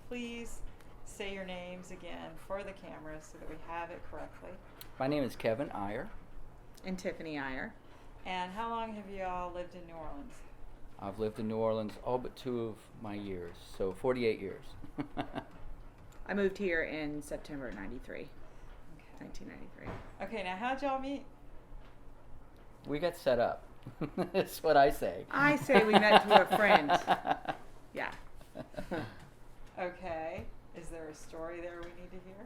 please say your names again for the camera so that we have it correctly. My name is Kevin Eyer. And Tiffany Eyer. And how long have you all lived in New Orleans? I've lived in New Orleans all but 2 of my years, so 48 years. I moved here in September '93, Okay. 1993. Okay, now how'd y'all meet? We got set up. That's what I say. I say we met through a friend. Yeah. Okay. Is there a story there we need to hear?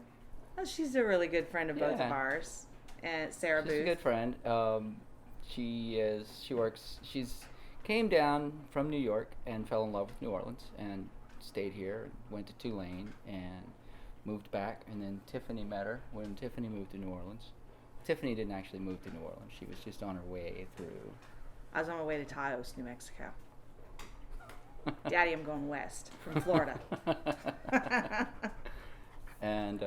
Well, she's a really good friend of both of Yeah. ours. And Sarah She's Booth. a good friend. She's came down from New York and fell in love with New Orleans and stayed here, went to Tulane and moved back, and then Tiffany met her when Tiffany moved to New Orleans. Tiffany didn't actually move to New Orleans. She was just on her way through. I was on my way to Taos, New Mexico. Daddy, I'm going west from Florida. And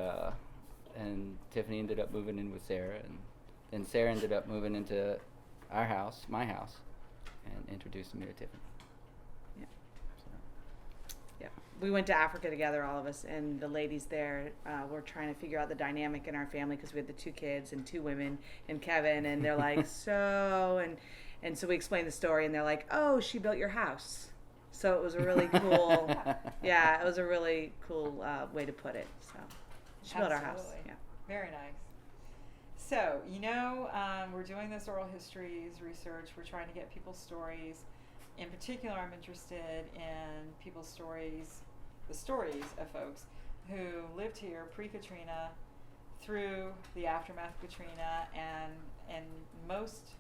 Tiffany ended up moving in with Sarah, and then Sarah ended up moving into our house, my house, and introducing me to Tiffany. Yeah. So, Yeah. We went to Africa together, all of us, and the ladies there were trying to figure out the dynamic in our family because we had the 2 kids and 2 women and Kevin, and they're like, and so we explained the story, and they're like, oh, she built your house. So it was a really cool, yeah, it was a really cool way to put it. So she built our house. Absolutely. Yeah. Very nice. So, we're doing this oral histories research. We're trying to get people's stories. In particular, I'm interested in people's stories, the stories of folks who lived here pre-Katrina, through the aftermath of Katrina, and most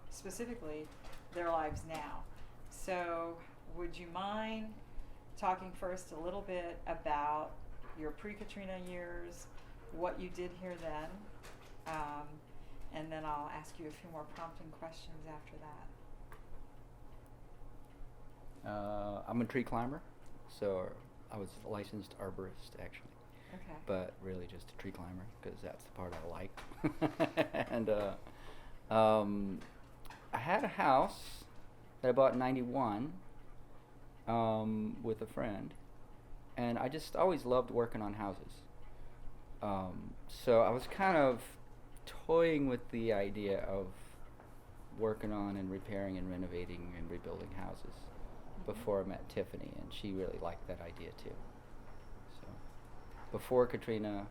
specifically, their lives now. So, would you mind talking first a little bit about your pre-Katrina years, what you did here then, and then I'll ask you a few more prompting questions after that. I'm a tree climber, so I was a licensed arborist actually, Okay. but really just a tree climber because that's the part I like. And I had a house that I bought in '91 with a friend, and I just always loved working on houses. So I was kind of toying with the idea of working on and repairing and renovating and rebuilding houses before I met Tiffany, and she really liked that idea too. So before Katrina,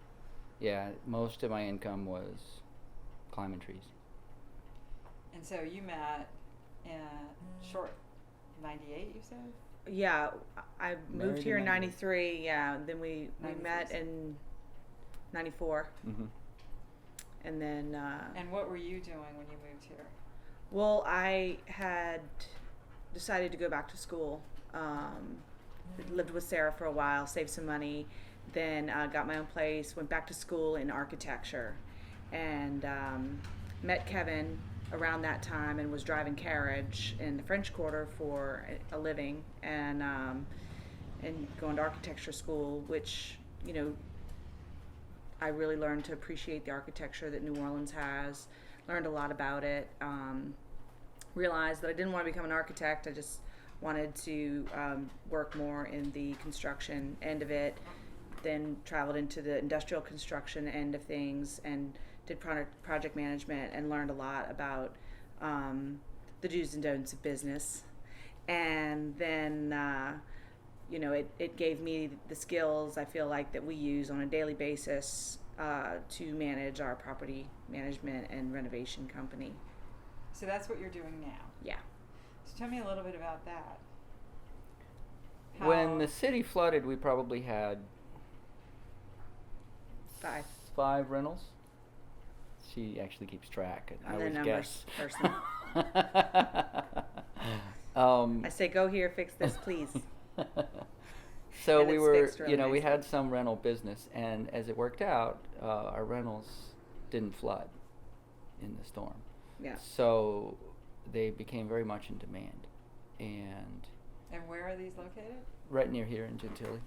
yeah, most of my income was climbing trees. And so you met in short 98, you said? Yeah, I Married moved here in in '93. Yeah, then we 93. met in '94, Mm-hmm. and then. And what were you doing when you moved here? Well, I had decided to go back to school. Lived with Sarah for a while, saved some money, then got my own place, went back to school in architecture, and met Kevin around that time and was driving carriage in the French Quarter for a living, and going to architecture school, which, I really learned to appreciate the architecture that New Orleans has, learned a lot about it, realized that I didn't want to become an architect. I just wanted to work more in the construction end of it, then traveled into the industrial construction end of things and did project management and learned a lot about the do's and don'ts of business. And then, it gave me the skills I feel like that we use on a daily basis to manage our property management and renovation company. So that's what you're doing now. Yeah. So tell me a little bit about that. When the city flooded, we probably had 5. 5 rentals. She actually keeps track, and I'm I the always numbers guess. person. I say, go here, fix this, please. So And we it's were, fixed really we nicely. had some rental business, and as it worked out, our rentals didn't flood in the storm. Yeah. So they became very much in demand, and And where are these located? right near here in Gentilly.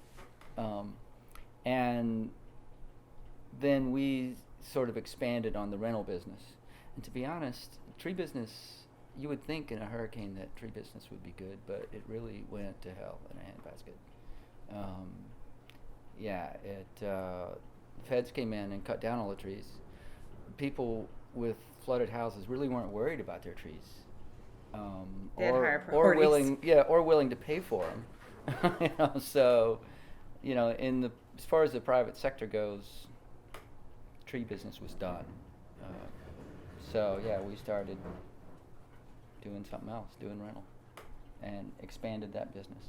And then we sort of expanded on the rental business. And to be honest, tree business, you would think in a hurricane that tree business would be good, but it really went to hell in a handbasket. feds came in and cut down all the trees. People with flooded houses really weren't worried about their trees, They had higher or priorities. willing to pay for them. So, as far as the private sector goes, tree business was done. So yeah, we started doing something else, doing rental, and expanded that business.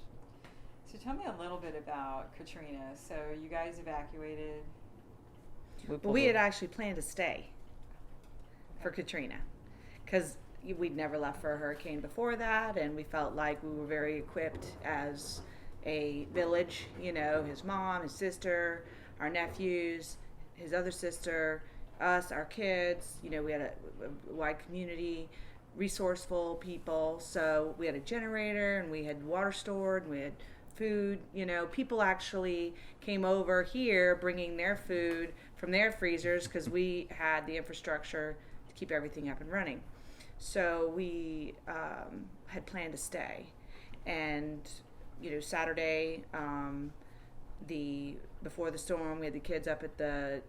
So tell me a little bit about Katrina. So you guys evacuated. Well, we had actually planned to stay for Katrina because we'd never left for a hurricane before that, and we felt like we were very equipped as a village. His mom, his sister, our nephews, his other sister, us, our kids. We had a wide community, resourceful people. So we had a generator, and we had water stored, and we had food. People actually came over here bringing their food from their freezers because we had the infrastructure to keep everything up and running. So we had planned to stay, and Saturday, before the storm, we had the kids up at the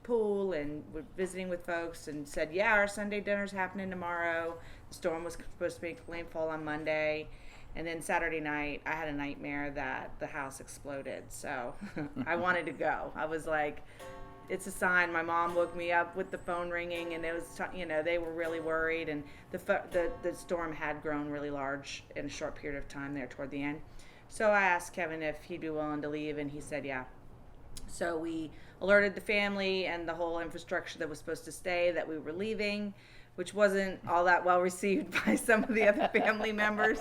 pool and were visiting with folks and said, yeah, our Sunday dinner's happening tomorrow. The storm was supposed to make landfall on Monday. And then Saturday night, I had a nightmare that the house exploded. So I wanted to go. I was like, it's a sign. My mom woke me up with the phone ringing, and it was, they were really worried. And the storm had grown really large in a short period of time there toward the end. So I asked Kevin if he'd be willing to leave, and he said, yeah. So we alerted the family and the whole infrastructure that was supposed to stay that we were leaving, which wasn't all that well received by some of the other family members.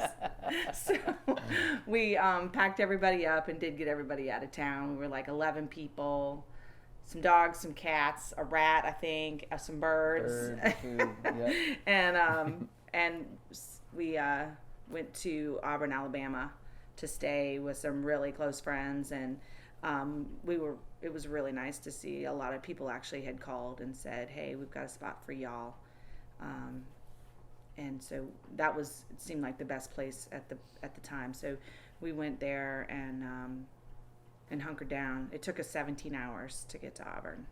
So we packed everybody up and did get everybody out of town. We were like 11 people, some dogs, some cats, a rat, I think, some birds. Food, yeah. And we went to Auburn, Alabama to stay with some really close friends, and it was really nice to see a lot of people actually had called and said, hey, we've got a spot for y'all. And so it seemed like the best place at the time. So we went there and hunkered down. It took us 17 hours to get to Auburn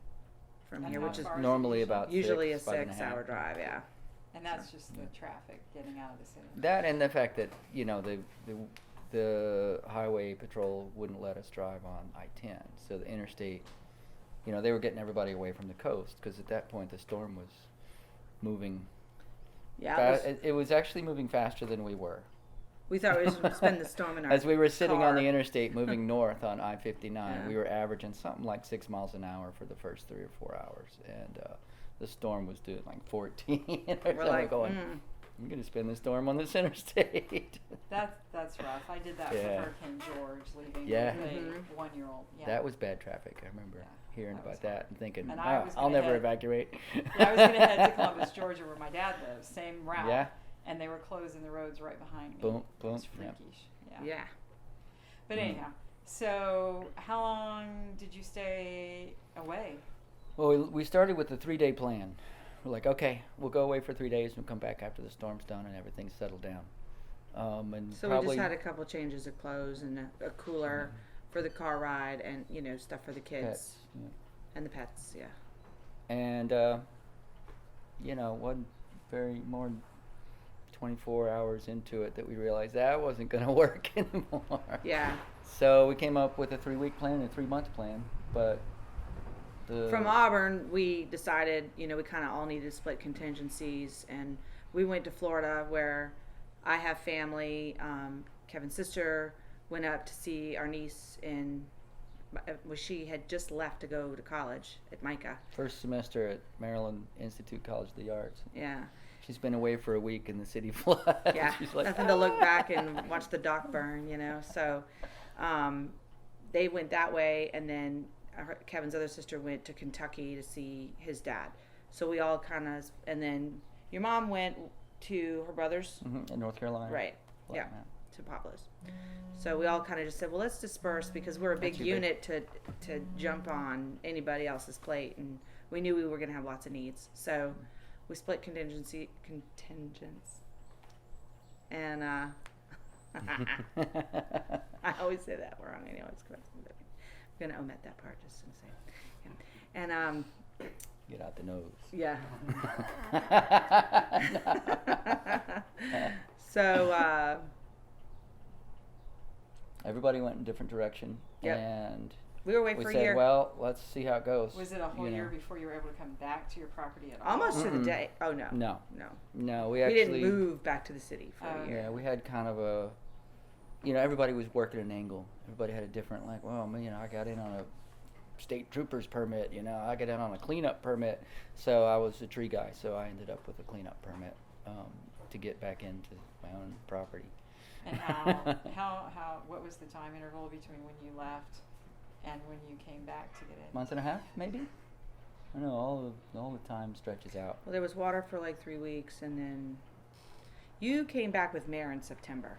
from And here, how which is far Normally about usually a 5.5 6-hour drive. Yeah. And that's just the traffic getting out of the city. That and the fact that the highway patrol wouldn't let us drive on I-10, so the interstate, they were getting everybody away from the coast because at that point the storm was moving. Yeah. It was actually moving faster than we were. We thought we would spend the storm in our As we were sitting car. on the interstate moving north on I-59, Yeah. we were averaging something like 6 miles an hour for the first 3 or 4 hours, and the storm was doing like 14. We're like, going, I'm going to spend the storm on this interstate. That's rough. I did that for Yeah. Hurricane George, leaving Yeah. with Mhm. a 1-year-old. Yeah. That was bad traffic. I remember hearing that was about that hard. and thinking, And I was I'll gonna never head- evacuate. Yeah, I was going to head to Columbus, Georgia, where my dad lives, same route. Yeah. And they were closing the roads right behind me. Boom, boom, It was yep. freakish. Yeah. Yeah. But anyhow, so how long did you stay away? Well, we started with a 3-day plan. We're like, okay, we'll go away for 3 days and we'll come back after the storm's done and everything's settled down. And So probably, we just had a couple changes of clothes and a cooler for the car ride, and stuff for the kids pets, yeah. and the pets. Yeah. And wasn't very more than 24 hours into it that we realized that wasn't going to work anymore. Yeah. So we came up with a 3-week plan and a 3-month plan, but From Auburn, we decided, we kind of all needed to split contingencies, and we went to Florida where I have family. Kevin's sister went up to see our niece she had just left to go to college at Micah. first semester at Maryland Institute College of the Arts. Yeah. She's been away for a week in the city flood. Yeah. She's like, Nothing to look back and watch the dock burn, So they went that way, and then Kevin's other sister went to Kentucky to see his dad. So we all kind of, and then your mom went to her brother's, in North Carolina. right? Flat Yeah, map. to Pablo's. So we all kind of just said, well, let's disperse because we're a big Not too big. unit to jump on anybody else's plate, and we knew we were going to have lots of needs. So we split contingents, and I always say that wrong. I know it's correct. I'm gonna omit that part, just gonna say. Yeah. And Get out the nose. yeah. So Everybody went in a different direction, Yep. and we were away we for a said, year. well, let's see how it goes. Was it a whole you year know. before you were able to come back to your property at all? Almost to the Mm-mm. day. Oh no. No, No. no, we We actually didn't move back to the city for Oh, a year. Yeah, we had kind of a, everybody was working an angle. Everybody had a different, like, well, man, I got in on a state trooper's permit, I got in on a cleanup permit. So I was a tree guy, so I ended up with a cleanup permit to get back into my own property. And what was the time interval between when you left and when you came back to get in? Month and a half, maybe? I don't know, all the time stretches out. Well, there was water for like 3 weeks, and then you came back with Mare in September,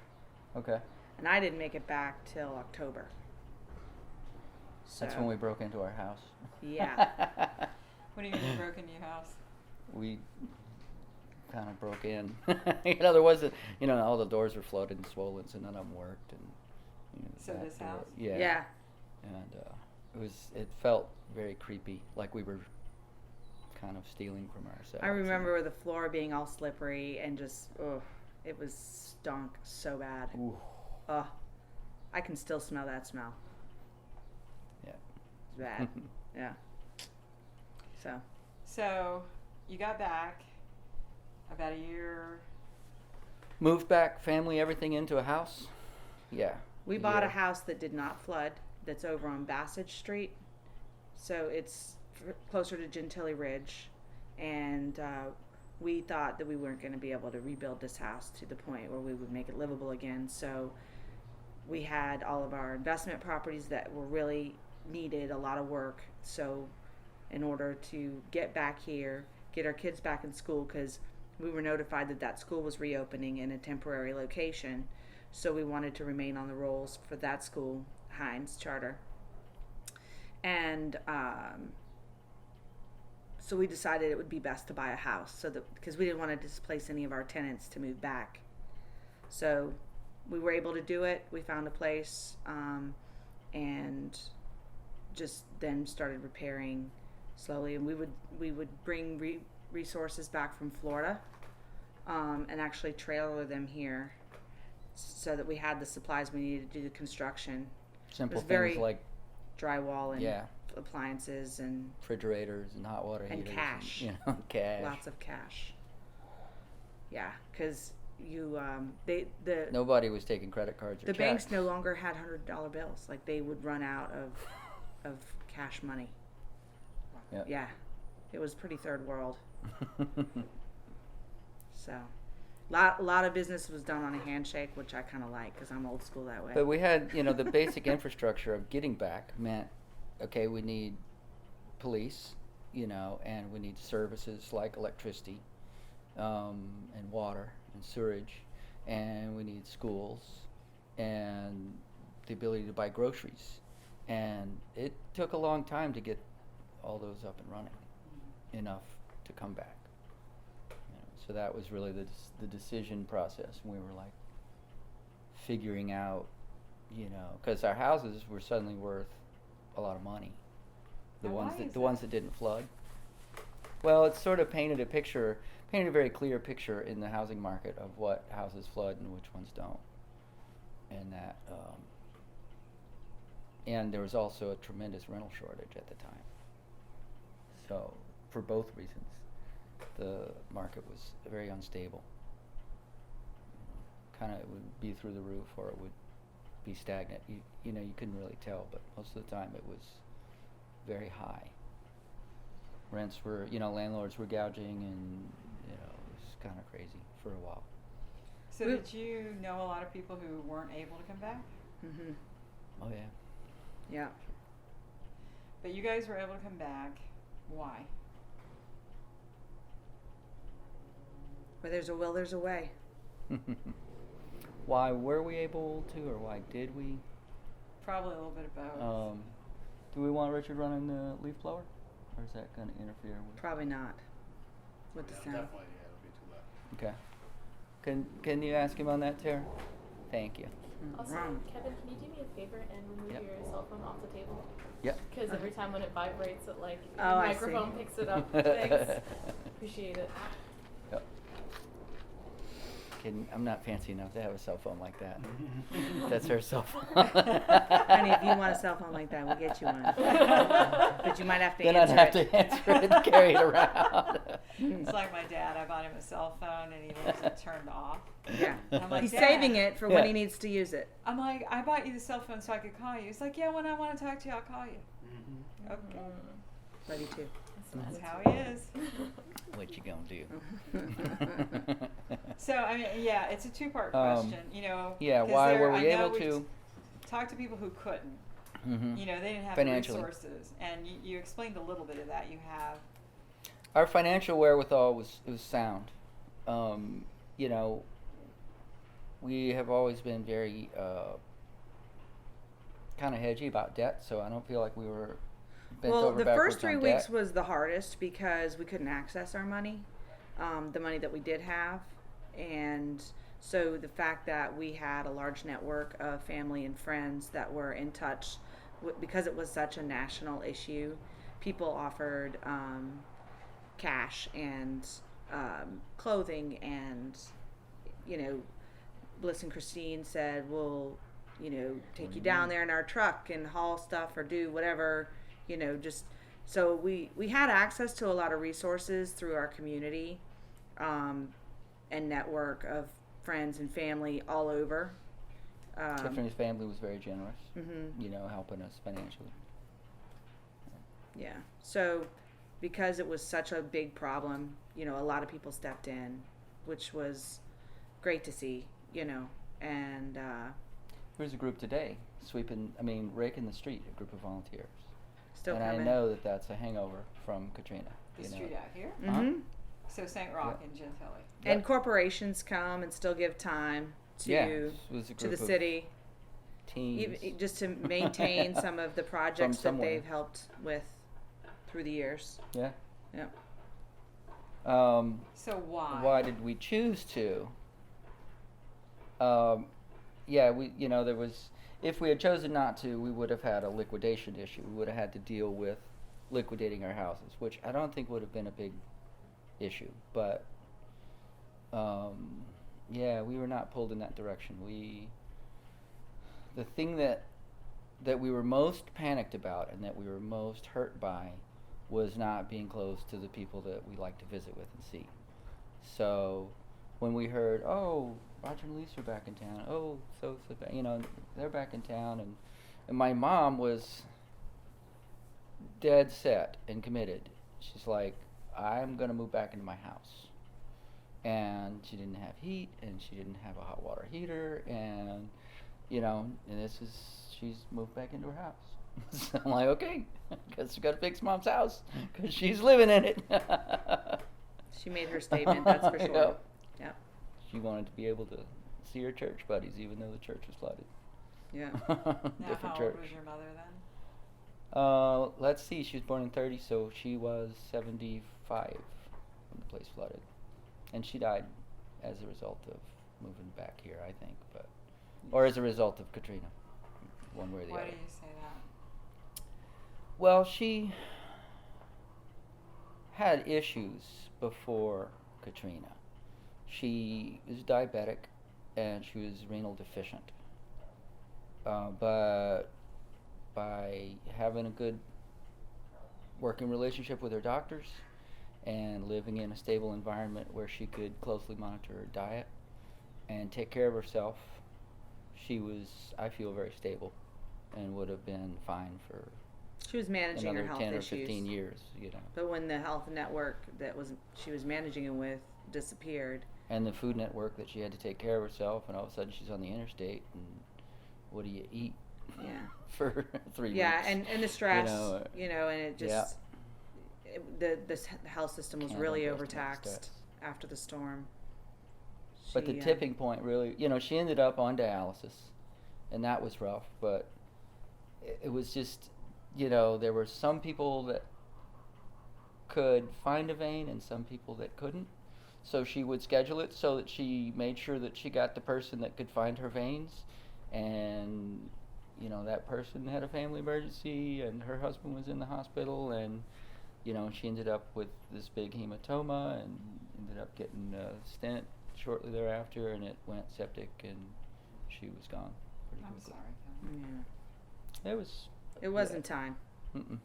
Okay. and I didn't make it back till October. So, That's when we broke into our house. Yeah. What do you mean you broke into your house? We kind of broke in. There wasn't, all the doors were flooded and swollen, so none of them worked. And the So back this door- house? Yeah. Yeah. And it felt very creepy, like we were kind of stealing from ourselves. I remember the floor being all slippery and just, it was stunk so bad. Ooh. Ugh. I can still smell that smell. Yeah. It's bad. Yeah. So you got back about a year. Moved back, family, everything into a house. Yeah. We bought a house that did not flood, that's over on Bassett Street. So it's closer to Gentilly Ridge. And we thought that we weren't going to be able to rebuild this house to the point where we would make it livable again. So we had all of our investment properties that were really needed a lot of work. So in order to get back here, get our kids back in school, because we were notified that that school was reopening in a temporary location. So we wanted to remain on the rolls for that school, Hines Charter. And so we decided it would be best to buy a house, because we didn't want to displace any of our tenants to move back. So we were able to do it. We found a place, and just then started repairing slowly. And we would bring resources back from Florida, and actually trailer them here, so that we had the supplies we needed to do the construction. Simple things very like drywall and Yeah. appliances and refrigerators and hot water And heaters. cash. And, cash. lots of cash. Yeah, because Nobody was taking credit cards or the checks. banks no longer had $100 bills. Like, they would run out of cash money. Yep. Yeah, it was pretty third world. So, a lot of business was done on a handshake, which I kind of like, because I'm old school that way. But we had, the basic infrastructure of getting back meant, okay, we need police, and we need services like electricity, and water and sewerage, and we need schools, and the ability to buy groceries. And it took a long time to get all those up and running, enough to come back. So that was really the decision process. We were like figuring out, because our houses were suddenly worth a lot of money. The Now, ones why that is the that? ones that didn't flood. Well, it sort of painted a very clear picture in the housing market of what houses flood and which ones don't, and that. And there was also a tremendous rental shortage at the time. So, for both reasons, the market was very unstable. Kind of, it would be through the roof, or it would be stagnant. You couldn't really tell, but most of the time it was very high. Rents were, landlords were gouging, and it was kind of crazy for a while. So did you know a lot of people who weren't able to come back? Mm-hmm. Oh yeah. Yeah. But you guys were able to come back. Why? Where there's a will, there's a way. Why were we able to, or why did we? Probably a little bit of both. Do we want Richard running the leaf blower, or is that going to interfere with? Probably not. With the Yeah, sound. definitely, yeah, it'll be too loud. Okay. Can you ask him on that, Tara? Thank you. Also, Wrong. Kevin, can you do me a favor and remove Yep. your cell phone off the table? Yep. Because every time when it vibrates, it like Oh, the I microphone see. picks it up. Thanks. Appreciate it. Yep. I'm not fancy enough to have a cell phone like that. That's her cell phone. Honey, if you want a cell phone like that, we'll get you one. But you might have to Then I'd answer have it. to answer it and carry it around. It's like my dad. I bought him a cell phone and he leaves it turned off. Yeah. I'm like, He's "Dad." saving it for when Yeah. he needs to use it. I'm like, I bought you the cell phone so I could call you. He's like, yeah, when I want to talk to you, I'll call you. Okay. Love you too. That's how he is. What you gonna do? So, I mean, yeah, it's a two-part question, you know. Yeah, 'cause why there- were I we know able to? Talk to people who couldn't. Mhm. You know, they didn't have Financially. the resources. And you explained a little bit of that. You have. Our financial wherewithal was sound. You know, we have always been very kind of hedgy about debt, so I don't feel like we were bent Well, over the backwards first 3 on weeks debt. was the hardest because we couldn't access our money, the money that we did have. And so the fact that we had a large network of family and friends that were in touch, because it was such a national issue, people offered cash and clothing, and, you know, Bliss and Christine said, we'll, you know, take you down there in our truck and haul stuff or do whatever, you know, just so we had access to a lot of resources through our community and network of friends and family all over. Tiffany's family was very generous, Mhm. you know, helping us financially. Yeah. So because it was such a big problem, you know, a lot of people stepped in, which was great to see, you know, and There's a group today raking the street, a group of volunteers. still and coming. I know that that's a hangover from Katrina. The you know. street out here. Mhm. So St. Rock Yeah. and Gentilly. And Yep. corporations come and still give time to Yeah, it was a to the group of city, teens. just to maintain some of the projects that somewhere. they've helped with through the years. Yeah. Yeah. So why? Why did we choose to? There was. If we had chosen not to, we would have had a liquidation issue. We would have had to deal with liquidating our houses, which I don't think would have been a big issue. But we were not pulled in that direction. The thing that we were most panicked about and that we were most hurt by was not being close to the people that we like to visit with and see. So when we heard, oh, Roger and Lisa are back in town, they're back in town, and my mom was dead set and committed. She's like, I'm going to move back into my house. And she didn't have heat, and she didn't have a hot water heater, and she's moved back into her house. So I'm like, okay, guess we got to fix Mom's house because she's living in it. She made her statement, that's for sure. Yep. Yep. She wanted to be able to see her church buddies, even though the church was flooded. Yeah. Now, Different how church. old was your mother then? Let's see. She was born in 30, so she was 75 when the place flooded, and she died as a result of moving back here, I think, or as a result of Katrina, one way or the Why other. do you say that? Well, she had issues before Katrina. She was diabetic, and she was renal deficient. But by having a good working relationship with her doctors and living in a stable environment where she could closely monitor her diet and take care of herself, she was, I feel, very stable and would have been fine for She was managing her another health 10 or issues. 15 years, But when the health network she was managing it with disappeared. And the food network that she had to take care of herself, and all of a sudden she's on the interstate, and what do you eat? Yeah. For 3 weeks. Yeah, and the stress, You know, and it just the health system was Can't really underestimate the overtaxed after the storm. But the She, tipping point really, she ended up on dialysis, and that was rough, but it was just, there were some people that could find a vein and some people that couldn't. So she would schedule it so that she made sure that she got the person that could find her veins, and you know, that person had a family emergency and her husband was in the hospital, and you know, she ended up with this big hematoma and ended up getting a stent shortly thereafter, and it went septic and she was gone pretty I'm quickly. sorry, Kevin. Yeah. It was. It wasn't time. Mm-mm.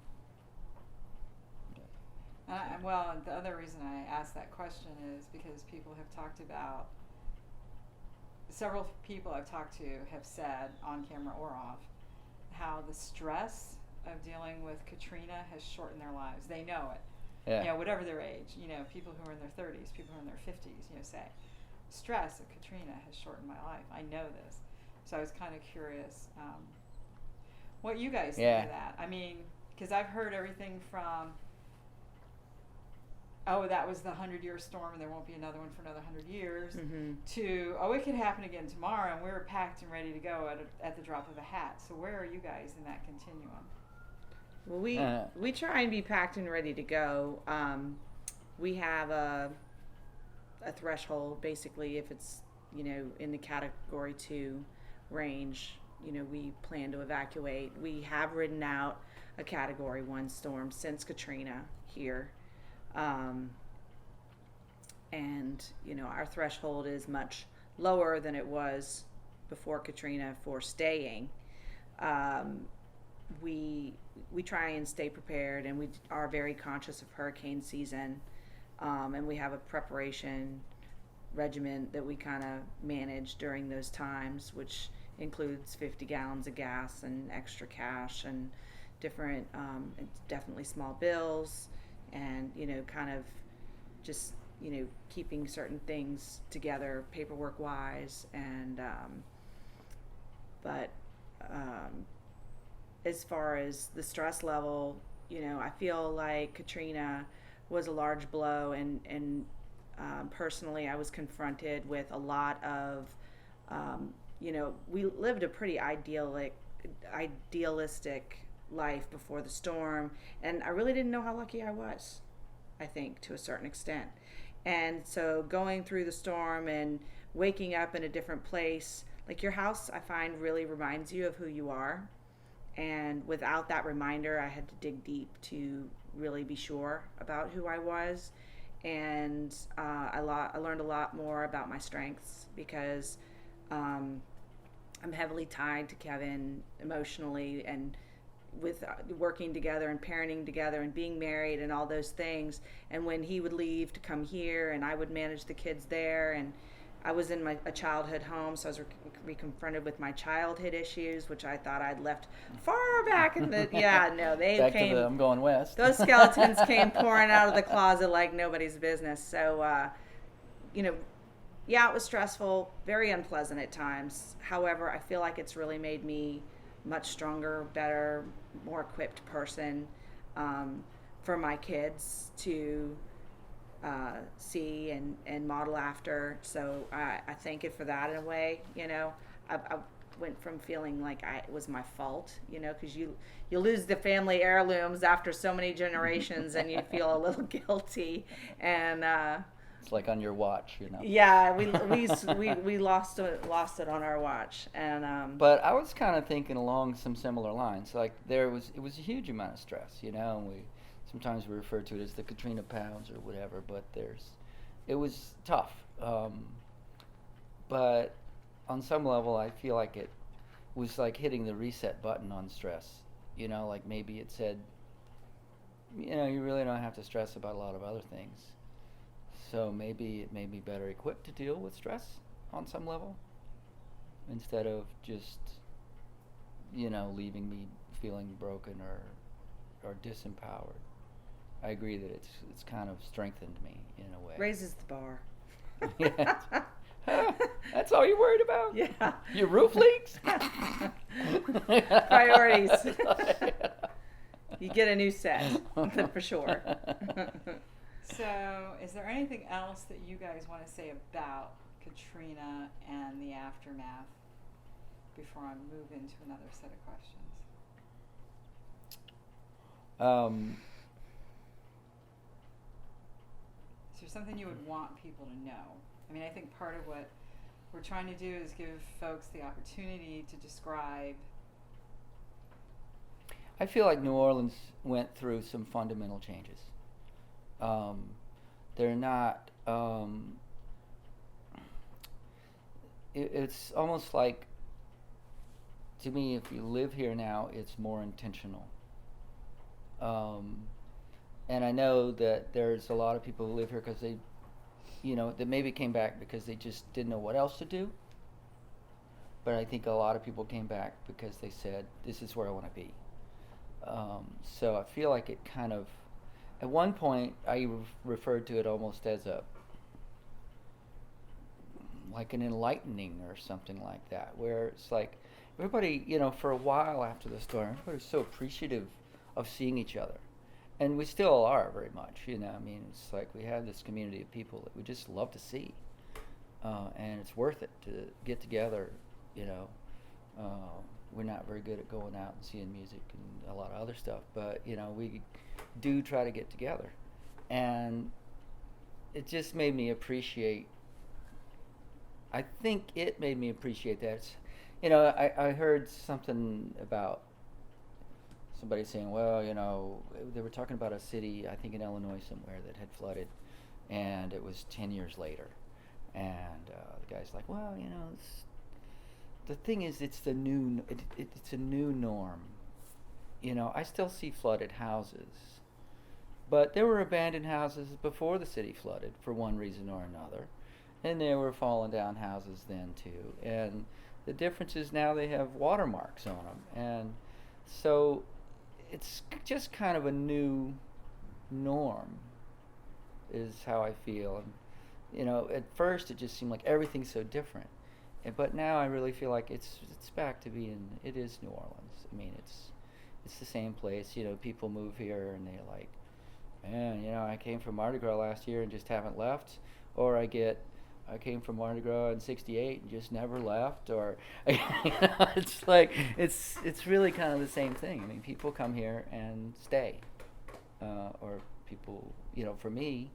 Well, the other reason I asked that question is because people have talked about, several people I've talked to have said, on camera or off, how the stress of dealing with Katrina has shortened their lives. They know it. Yeah. You know, whatever their age, you know, people who are in their 30s, people who are in their 50s, you know, say, stress of Katrina has shortened my life. I know this. So I was kind of curious what you guys think of that. I mean, because I've heard everything from, oh, that was the 100-year storm and there won't be another one for another 100 years, Mm-hmm. to, oh, it could happen again tomorrow and we're packed and ready to go at the drop of a hat. So where are you guys in that continuum? Well, we try and be packed and ready to go. We have a threshold, basically, if it's, you know, in the category 2 range, you know, we plan to evacuate. We have ridden out a category 1 storm since Katrina here. And, you know, our threshold is much lower than it was before Katrina for staying. We try and stay prepared, and we are very conscious of hurricane season, and we have a preparation regimen that we kind of manage during those times, which includes 50 gallons of gas and extra cash and different, definitely small bills, and, you know, kind of just, you know, keeping certain things together paperwork wise. And as far as the stress level, you know, I feel like Katrina was a large blow, and personally I was confronted with a lot of, you know, we lived a pretty idealistic life before the storm, and I really didn't know how lucky I was, I think, to a certain extent. And so going through the storm and waking up in a different place, like your house, I find, really reminds you of who you are. And without that reminder, I had to dig deep to really be sure about who I was. And I learned a lot more about my strengths, because I'm heavily tied to Kevin emotionally, and with working together and parenting together and being married and all those things. And when he would leave to come here, and I would manage the kids there, and I was in a childhood home, so I was reconfronted with my childhood issues, which I thought I'd left far back in the, they Back came. to I'm going west. Those skeletons came pouring out of the closet like nobody's business. So, you know, yeah, it was stressful, very unpleasant at times. However, I feel like it's really made me much stronger, better, more equipped person for my kids to see and model after. So I thank it for that in a way. You know, I went from feeling like it was my fault, you know, because you lose the family heirlooms after so many generations, and you feel a little guilty. And it's like on your watch, you know. yeah, we lost it on our watch. And But I was kind of thinking along some similar lines. Like it was a huge amount of stress, you know, and sometimes we refer to it as the Katrina pounds or whatever, but it was tough. But on some level, I feel like it was like hitting the reset button on stress. You know, like maybe it said, you know, you really don't have to stress about a lot of other things. So maybe it made me better equipped to deal with stress on some level, instead of just, you know, leaving me feeling broken or disempowered. I agree that it's kind of strengthened me in a way. raises the bar. Yeah. Huh, that's all you're worried about? Yeah. Your roof leaks? Priorities. You get a new set, for sure. So, is there anything else that you guys want to say about Katrina and the aftermath before I move into another set of questions? Is there something you would want people to know? I mean, I think part of what we're trying to do is give folks the opportunity to describe. I feel like New Orleans went through some fundamental changes. They're not. It's almost like, to me, if you live here now, it's more intentional. And I know that there's a lot of people who live here because they, that maybe came back because they just didn't know what else to do. But I think a lot of people came back because they said, this is where I want to be. So I feel like it kind of, at one point, I referred to it almost as like an enlightening or something like that, where it's like everybody, for a while after the storm, everybody was so appreciative of seeing each other. And we still are very much, it's like we have this community of people that we just love to see. And it's worth it to get together, we're not very good at going out and seeing music and a lot of other stuff, but we do try to get together, and it just made me appreciate. I think it made me appreciate that. I heard something about somebody saying, well, they were talking about a city, I think in Illinois somewhere, that had flooded, and it was 10 years later, and the guy's like, well, the thing is, it's a new norm. I still see flooded houses, but there were abandoned houses before the city flooded for one reason or another, and there were fallen down houses then too. And the difference is now they have watermarks on them, and so it's just kind of a new norm, is how I feel. And at first it just seemed like everything's so different. But now I really feel like it's back to being, it is New Orleans. I mean, it's the same place. People move here and they're like, man, I came from Mardi Gras last year and just haven't left. Or I came from Mardi Gras in '68 and just never left. Or it's like it's really kind of the same thing. I mean, people come here and stay, or people, for me,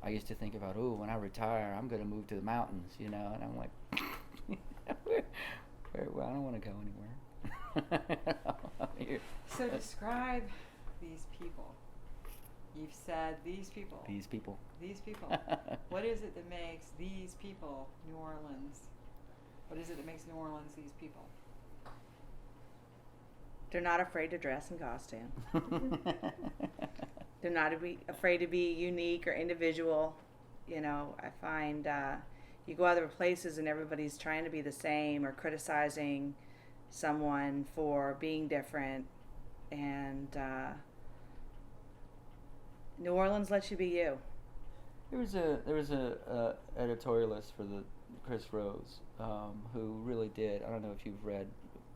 I used to think about, when I retire, I'm going to move to the mountains, and I'm like, well, I don't want to go anywhere. So describe these people. You've said these people. These people. These people. What is it that makes these people New Orleans? What is it that makes New Orleans these people? They're not afraid to dress in costume. They're not afraid to be unique or individual. I find you go other places and everybody's trying to be the same or criticizing someone for being different. And New Orleans lets you be you. There was a editorialist for the Chris Rose who really did. I don't know if you've read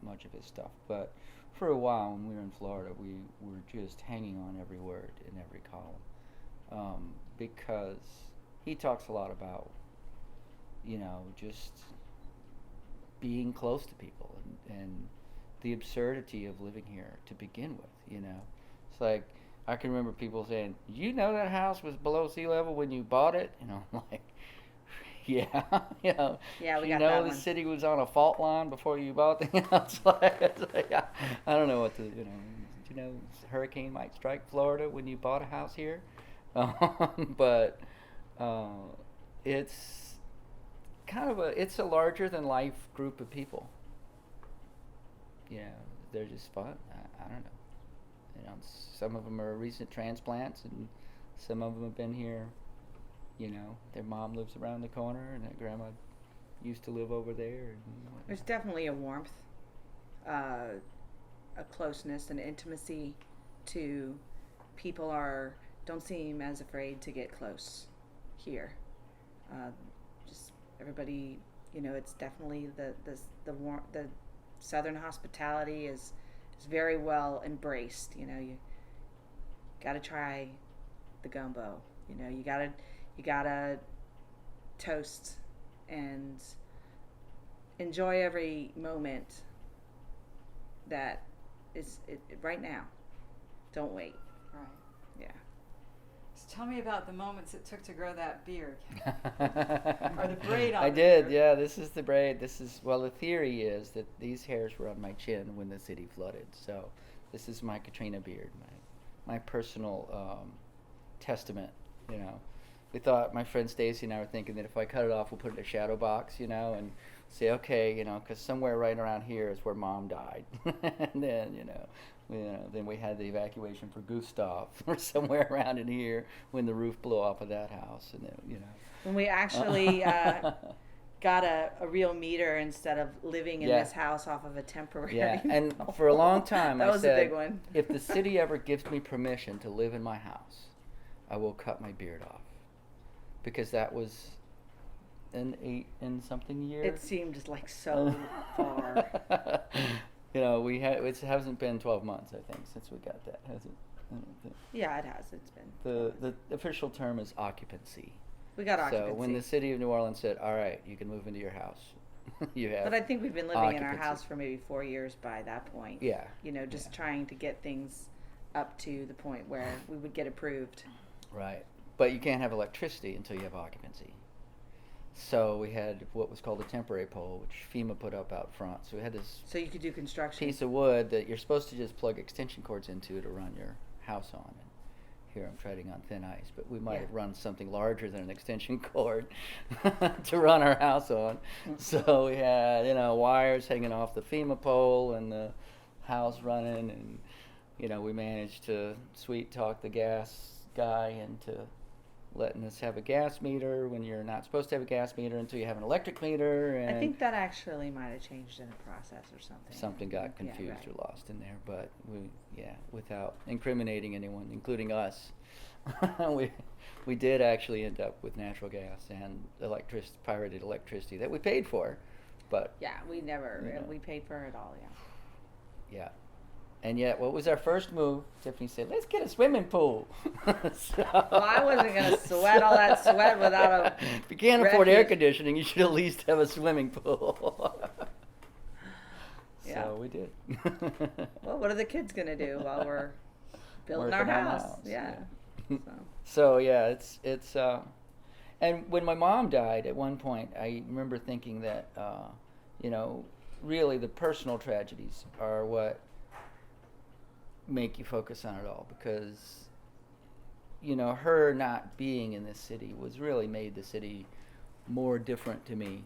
much of his stuff, but for a while when we were in Florida, we were just hanging on every word in every column, because he talks a lot about, just being close to people and the absurdity of living here to begin with. It's like, I can remember people saying, that house was below sea level when you bought it? I'm like, yeah, Yeah, we got that one. The city was on a fault line before you bought the house. It's like, I don't know what to, hurricane might strike Florida when you bought a house here, but it's kind of it's a larger than life group of people. They're just fun. I don't know. Some of them are recent transplants, and some of them have been here. Their mom lives around the corner, and their grandma used to live over there. There's definitely a warmth, a closeness, an intimacy to people don't seem as afraid to get close here. Just everybody, it's definitely the Southern hospitality is very well embraced. You got to try the gumbo. You gotta toast and enjoy every moment that is right now. Don't wait. Right. Yeah. So tell me about the moments it took to grow that beard. Or the braid on I the did, beard. yeah. This is the braid. Well, the theory is that these hairs were on my chin when the city flooded. So this is my Katrina beard, my personal testament, you know. We thought, my friend Stacy and I were thinking that if I cut it off, we'll put it in a shadow box, you know, and say, okay, you know, because somewhere right around here is where Mom died. And then, then we had the evacuation for Gustav or somewhere around in here when the roof blew off of that house. And then, you know. When we actually got a real meter instead of living in Yeah. this house off of a temporary Yeah, and pole. for a long time That I was said, a big one. if the city ever gives me permission to live in my house, I will cut my beard off. Because that was an 8 and something year. It seemed just like so far. You know, it hasn't been 12 months, I think, since we got that, has it? I don't think. Yeah, it has. It's been. The official term is occupancy. We got occupancy. So when the city of New Orleans said, all right, you can move into your house, you have But I think we've been living in our occupancy. house for maybe 4 years by that point. Yeah. You know, just Yeah. trying to get things up to the point where we would get approved. Right. But you can't have electricity until you have occupancy. So we had what was called a temporary pole, which FEMA put up out front. So we had this So you could do construction. piece of wood that you're supposed to just plug extension cords into to run your house on. And here I'm treading on thin ice, but we might Yeah. have run something larger than an extension cord to run our house on. So we had, wires hanging off the FEMA pole and the house running, and we managed to sweet talk the gas guy into letting us have a gas meter when you're not supposed to have a gas meter until you have an electric meter. And I think that actually might have changed in the process or something. something got Yeah, confused right. or lost in there, but without incriminating anyone, including us, we did actually end up with natural gas and pirated electricity that we paid for, but Yeah, we never, Yeah. we paid for it all, yeah. yeah. And yet, what was our first move? Tiffany said, "Let's get a swimming pool." Well, I wasn't going to sweat all that sweat without a If you can't afford air refuge. conditioning, you should at least have a swimming pool. Yeah. So we did. Well, what are the kids going to do while we're building our Working on the house? Yeah. So. So yeah, it's and when my mom died, at one point, I remember thinking that really the personal tragedies are what make you focus on it all, because her not being in this city was really made the city more different to me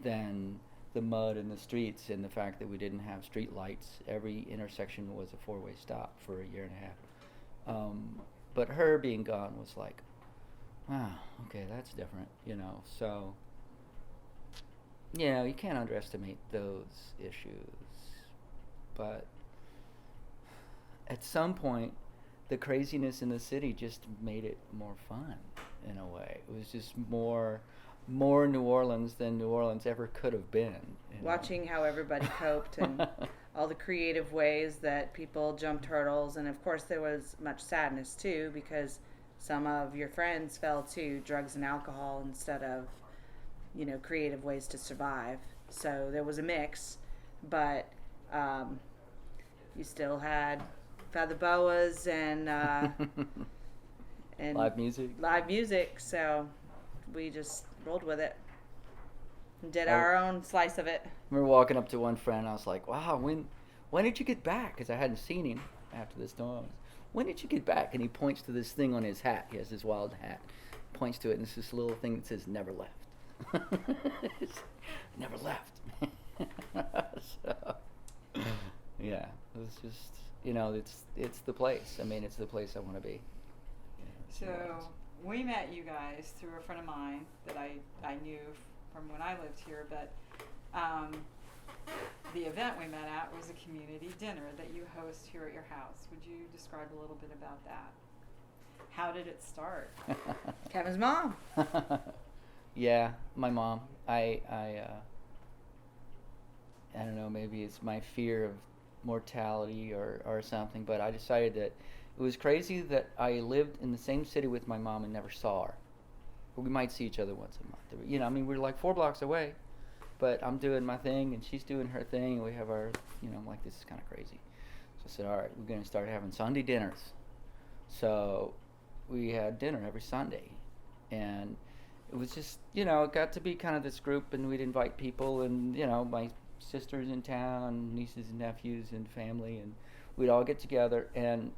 than the mud in the streets and the fact that we didn't have street lights. Every intersection was a 4-way stop for a year and a half. But her being gone was like, wow, okay, that's different, so you can't underestimate those issues. But at some point, the craziness in the city just made it more fun in a way. It was just more New Orleans than New Orleans ever could have been. Watching how everybody coped and all the creative ways that people jumped hurdles. And of course, there was much sadness too, because some of your friends fell to drugs and alcohol instead of, creative ways to survive. So there was a mix, but you still had Feather Boas and live music. Live music. So we just rolled with it and did Oh. our own slice of it. I remember walking up to one friend. I was like, "Wow, when did you get back?" Because I hadn't seen him after the storm. When did you get back? And he points to this thing on his hat. He has this wild hat. Points to it, and it's this little thing that says "Never left." Never left. So, yeah, it was just it's the place. I mean, it's the place I want to be. So we met you guys through a friend of mine that I knew from when I lived here, but the event we met at was a community dinner that you host here at your house. Would you describe a little bit about that? How did it start? Kevin's mom. Yeah, my mom. I don't know, maybe it's my fear of mortality or something, but I decided that it was crazy that I lived in the same city with my mom and never saw her. We might see each other once a month. We're like 4 blocks away, but I'm doing my thing and she's doing her thing, and we have our, I'm like, this is kind of crazy. So I said, all right, we're going to start having Sunday dinners. So we had dinner every Sunday, and it was just, it got to be kind of this group, and we'd invite people, and my sisters in town, nieces and nephews and family, and we'd all get together. And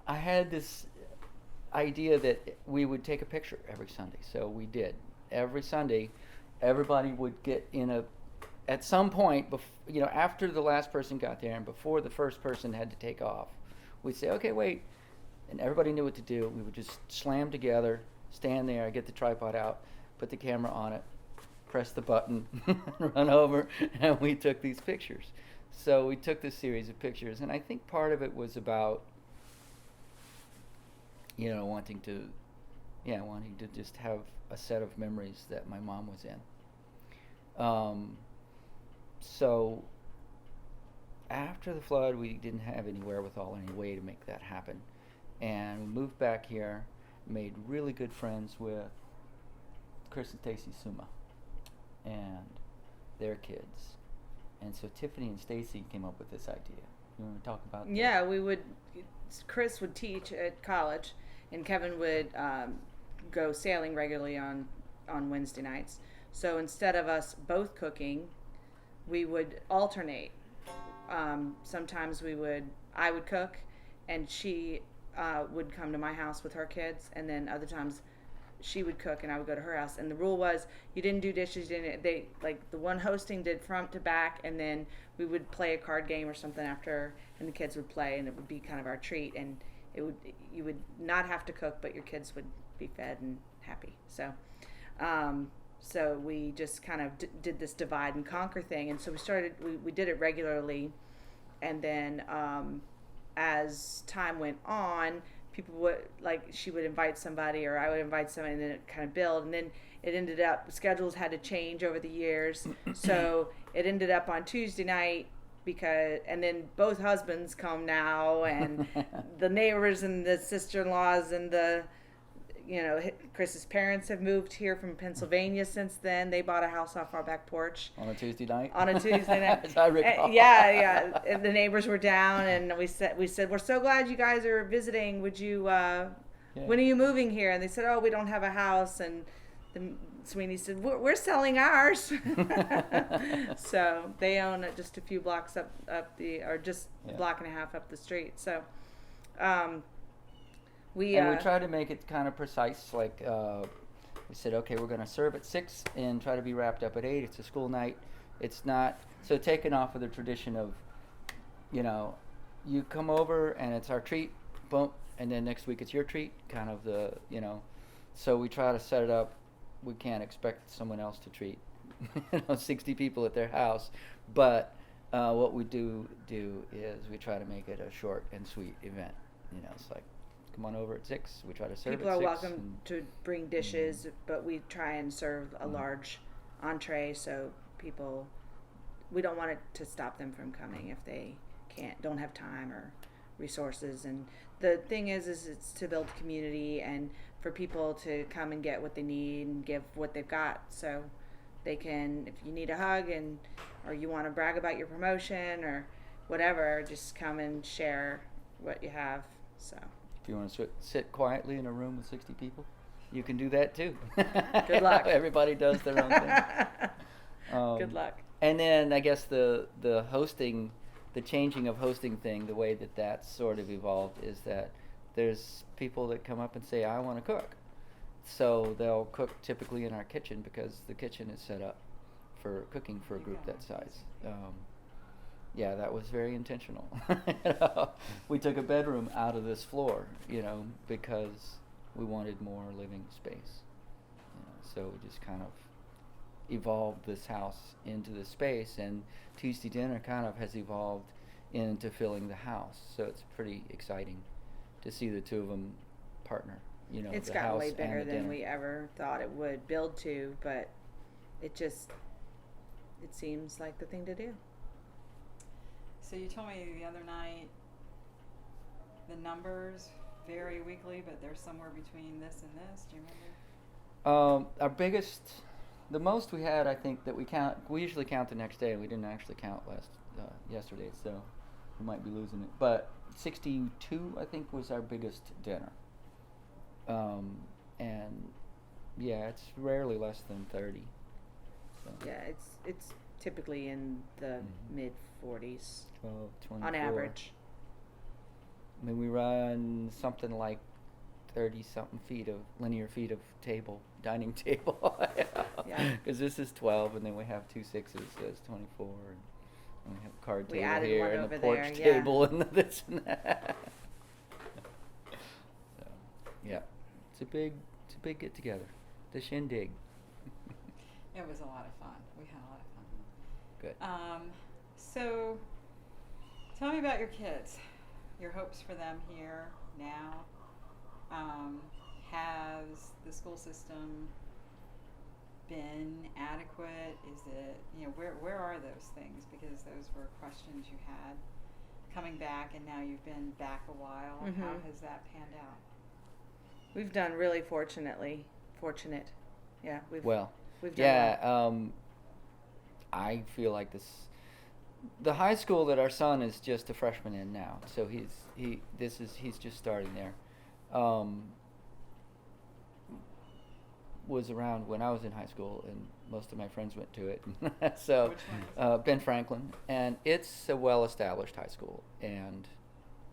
I had this idea that we would take a picture every Sunday, so we did. Every Sunday, everybody would get at some point, after the last person got there and before the first person had to take off, we'd say, okay, wait, and everybody knew what to do. We would just slam together, stand there, get the tripod out, put the camera on it, press the button, run over, and we took these pictures. So we took this series of pictures, and I think part of it was about, wanting to just have a set of memories that my mom was in. So after the flood, we didn't have any wherewithal, any way to make that happen. And we moved back here, made really good friends with Chris and Stacy Suma and their kids. And so Tiffany and Stacy came up with this idea. You want to talk about that? Yeah, Chris would teach at college, and Kevin would go sailing regularly on Wednesday nights. So instead of us both cooking, we would alternate. Sometimes I would cook, and she would come to my house with her kids, and then other times she would cook and I would go to her house. And the rule was you didn't do dishes. The one hosting did front to back, and then we would play a card game or something after, and the kids would play, and it would be kind of our treat. And you would not have to cook, but your kids would be fed and happy. So we just kind of did this divide and conquer thing. And so we did it regularly. And then as time went on, people would, she would invite somebody or I would invite somebody, and then it kind of built. And then it ended up, schedules had to change over the years. So it ended up on Tuesday night and then both husbands come now, and the neighbors and the sister-in-laws and Chris's parents have moved here from Pennsylvania since then. They bought a house off our back porch. On a Tuesday night? On a Tuesday night. As I recall. Yeah. And the neighbors were down, and we said, we're so glad you guys are visiting. Would you, when are you moving here? And they said, oh, we don't have a house. And Sweeney said, we're selling ours. So they own it just a few blocks up a block and a half up the street. So, we try to make it kind of precise. We said, okay, we're going to serve at 6 and try to be wrapped up at 8. It's a school night. It's not so taken off of the tradition of, you come over and it's our treat, boom, and then next week it's your treat. Kind of So we try to set it up. We can't expect someone else to treat 60 people at their house, but what we do is we try to make it a short and sweet event. It's like, come on over at 6. We try to serve people at 6. People are welcome to bring dishes, but we try and serve a large entree, so we don't want it to stop them from coming if they don't have time or resources. And the thing is it's to build community and for people to come and get what they need and give what they've got, so they can, if you need a hug or you want to brag about your promotion or whatever, just come and share what you have. So if you want to sit quietly in a room with 60 people, you can do that too. Good luck. Everybody does their own thing. Good luck. And then I guess the hosting, the changing of hosting thing, the way that's sort of evolved is that there's people that come up and say, I want to cook. So they'll cook typically in our kitchen because the kitchen is set up for cooking for a group that size. That was very intentional. We took a bedroom out of this floor, because we wanted more living space. So we just kind of evolved this house into this space, and Tuesday dinner kind of has evolved into filling the house. So it's pretty exciting to see the two of them partner. It's the gotten house way bigger and the than dinner. we ever thought it would build to, but it seems like the thing to do. So you told me the other night the numbers vary weekly, but they're somewhere between this and this. Do you remember? The most we had, I think, that we usually count the next day. We didn't actually count yesterday. So We might be losing it, but 62 I think was our biggest dinner. And yeah, it's rarely less than 30. So Yeah, it's typically in the mid 40s 12, 24. on average. I mean, we run something like 30 something linear feet of dining table. Yeah. Because this is 12, and then we have 2 6s, so it's 24, and we have a card We table added here, one and over a porch there, yeah. table, and this and that. So, yeah, it's a big get together. The shindig. It was a lot of fun. We had a lot of fun. Good. So, tell me about your kids. Your hopes for them here now. Has the school system been adequate? Is it, where are those things? Because those were questions you had coming back, and now you've been back a while. Mhm. How has that panned out? We've done really fortunate. Yeah, we've done Yeah, well. I feel like the high school that our son is just a freshman in now, so he's just starting there. Was around when I was in high school, and most of my friends went to it. So, Which one is it? Ben Franklin, and it's a well-established high school and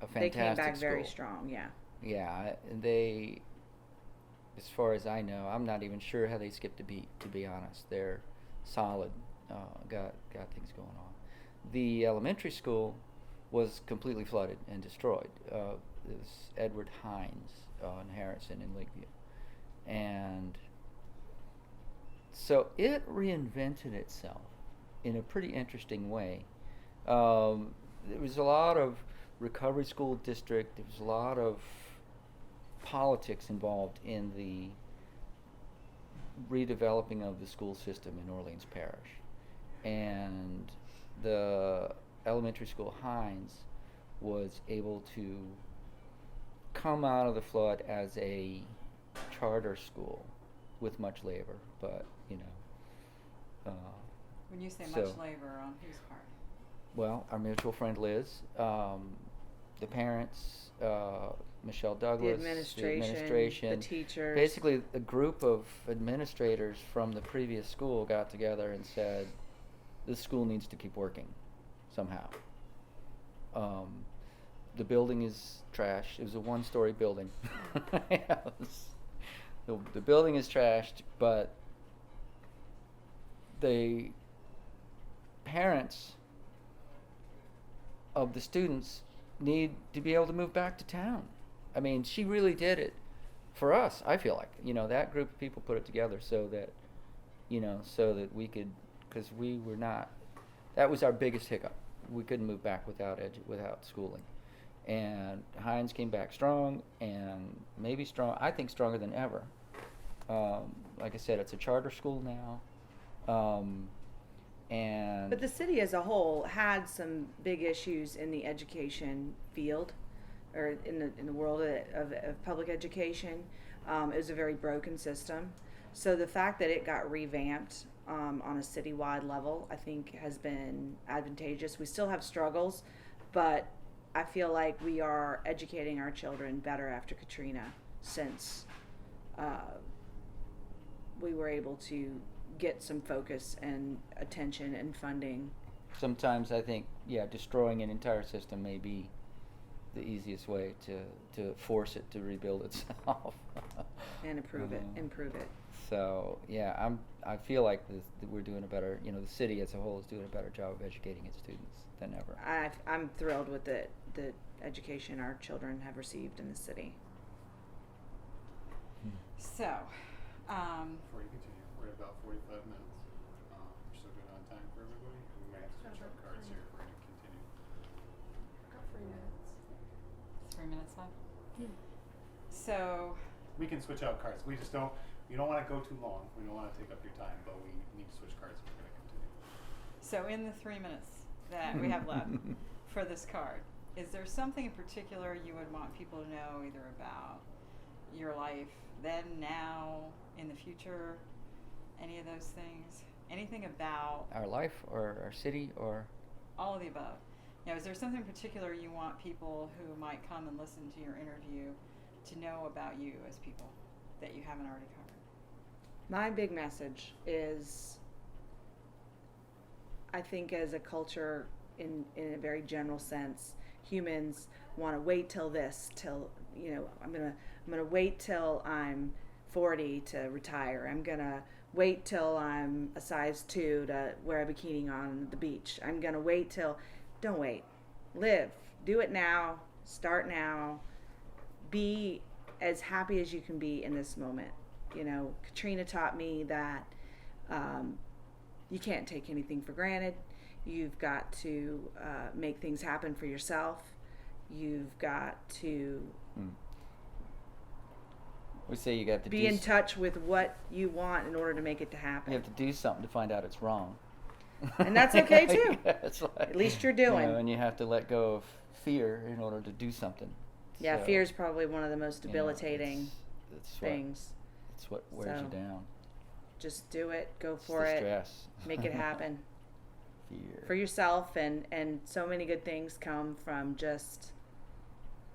a They fantastic came back school. very strong, yeah. Yeah, and they, as far as I know, I'm not even sure how they skipped a beat, to be honest. They're solid, got things going on. The elementary school was completely flooded and destroyed. It was Edward Hines on Harrison in Lakeview. And so it reinvented itself in a pretty interesting way. There was a lot of recovery school district. There was a lot of politics involved in the redeveloping of the school system in Orleans Parish. And the elementary school Hines was able to come out of the flood as a charter school with much labor, but When you say so- much labor, on whose part? well, our mutual friend Liz, the parents, Michelle Douglas, The administration, the teachers. basically a group of administrators from the previous school got together and said, this school needs to keep working somehow. The building is trash. It was a 1-story building. The building is trashed, but the parents of the students need to be able to move back to town. I mean, she really did it for us, I feel like. That group of people put it together so that we could, because we were not, that was our biggest hiccup. We couldn't move back without schooling. And Hines came back strong, and maybe I think stronger than ever. Like I said, it's a charter school now. And But the city as a whole had some big issues in the education field, or in the world of public education. It was a very broken system. So the fact that it got revamped on a citywide level, I think, has been advantageous. We still have struggles, but I feel like we are educating our children better after Katrina, since we were able to get some focus and attention and funding. sometimes I think, destroying an entire system may be the easiest way to force it to rebuild itself. And improve it. So I feel like that we're doing a better, the city as a whole is doing a better job of educating its students than ever. I'm thrilled with the education our children have received in the city. So, Before you continue, we're at about 45 minutes. We're still good on time for everybody. We may have to switch out cards here if we're going to continue. Got 3 minutes. 3 minutes left. So, We can switch out cards. We don't want to go too long. We don't want to take up your time, but we need to switch cards if we're going to continue. So in the 3 minutes that we have left for this card, is there something in particular you would want people to know, either about your life then, now, in the future, any of those things? Anything about Our life or our city or all of the above? You know, is there something particular you want people who might come and listen to your interview to know about you as people that you haven't already covered? My big message is, I think as a culture, in a very general sense, humans want to wait till I'm gonna wait till I'm 40 to retire. I'm gonna wait till I'm a size 2 to wear a bikini on the beach. I'm gonna wait till. Don't wait. Live. Do it now. Start now. Be as happy as you can be in this moment. You know, Katrina taught me that you can't take anything for granted. You've got to make things happen for yourself. You've got to We say you got to be in touch with what you want in order to make it to happen. You have to do something to find out it's wrong. And that's okay too. It's like, At least you're doing. And you have to let go of fear in order to do something. Yeah, So, fear is probably one of the most you know, debilitating it's things. It's what wears So, you down. Just do it. Go It's for the it. stress. Make it happen. Fear. For yourself, and so many good things come from just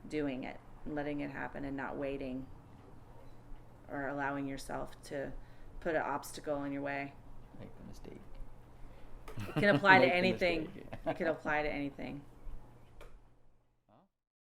doing it and letting it happen and not waiting or allowing yourself to put an obstacle in your way. Make the mistake. It can apply to Make the anything. mistake. It can apply to anything.